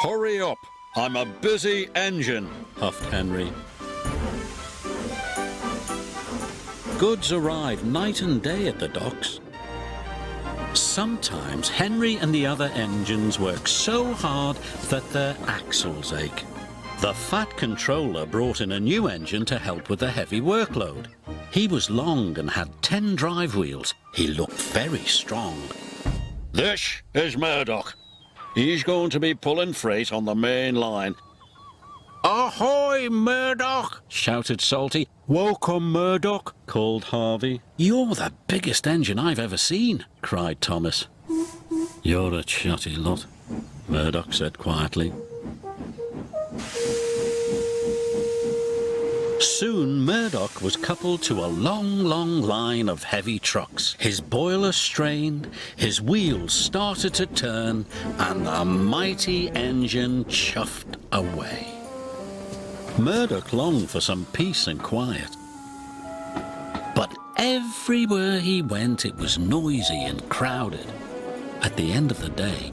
Hurry up! I'm a busy engine, huffed Henry. Goods arrive night and day at the docks. Sometimes Henry and the other engines work so hard that their axles ache. The Fat Controller brought in a new engine to help with the heavy workload. He was long and had 10 drive wheels. He looked very strong. This is Murdoch. He's going to be pulling freight on the main line. Ahoy, Murdoch! Shouted Salty. Welcome, Murdoch, called Harvey. You're the biggest engine I've ever seen, cried Thomas. You're a chatty lot, Murdoch said quietly. Soon Murdoch was coupled to a long line of heavy trucks. His boiler strained, his wheels started to turn, and the mighty engine chuffed away. Murdoch longed for some peace and quiet. But everywhere he went it was noisy and crowded. At the end of the day,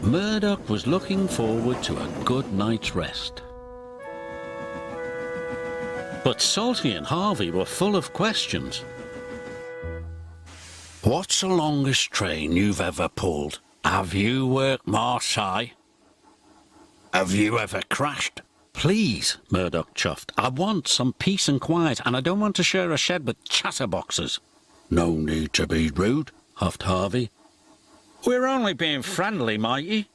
Murdoch was looking forward to a good night's rest. But Salty and Harvey were full of questions. What's the longest train you've ever pulled? Have you worked Marseille? Have you ever crashed? Please, Murdoch chuffed. I want some peace and quiet, and I don't want to share a shed with chatterboxes. No need to be rude, huffed Harvey. We're only being friendly, matey.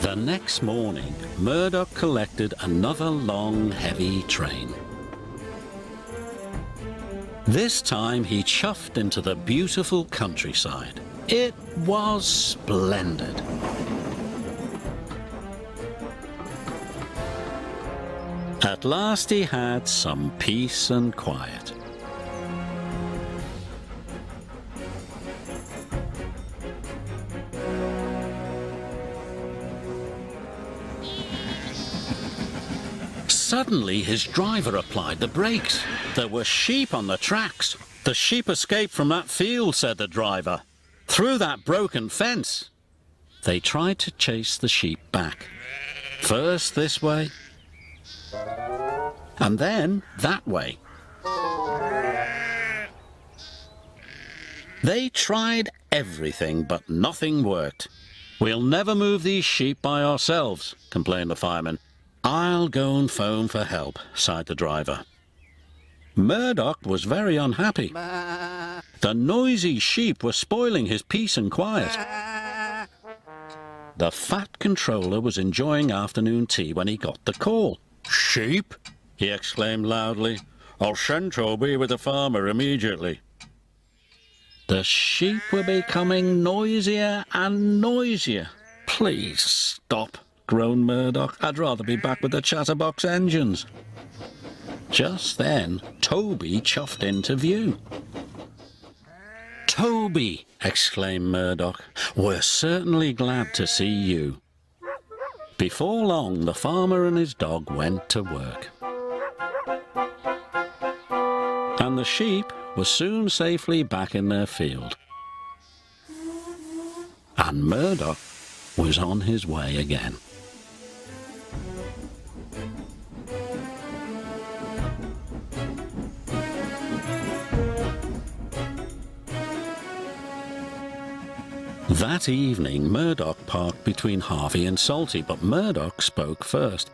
The next morning, Murdoch collected another long, heavy train. This time he chuffed into the beautiful countryside. It was splendid. At last he had some peace and quiet. Suddenly his driver applied the brakes. There were sheep on the tracks. The sheep escaped from that field, said the driver. Through that broken fence. They tried to chase the sheep back. First this way, and then that way. They tried everything, but nothing worked. We'll never move these sheep by ourselves, complained the fireman. I'll go and phone for help, sighed the driver. Murdoch was very unhappy. The noisy sheep were spoiling his peace and quiet. The Fat Controller was enjoying afternoon tea when he got the call. Sheep? He exclaimed loudly. I'll send Toby with the farmer immediately. The sheep were becoming noisier and noisier. Please stop, groaned Murdoch. I'd rather be back with the chatterbox engines. Just then, Toby chuffed into view. Toby, exclaimed Murdoch, we're certainly glad to see you. Before long, the farmer and his dog went to work. And the sheep were soon safely back in their field. And Murdoch was on his way again. That evening, Murdoch parked between Harvey and Salty, but Murdoch spoke first.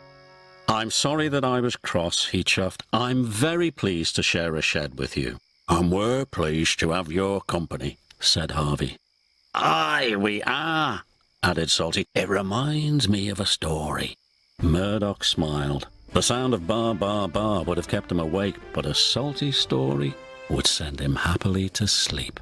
I'm sorry that I was cross, he chuffed. I'm very pleased to share a shed with you. And we're pleased to have your company, said Harvey. Aye, we are, added Salty. It reminds me of a story. Murdoch smiled. The sound of bar, bar, bar would have kept him awake, but a Salty story would send him happily to sleep.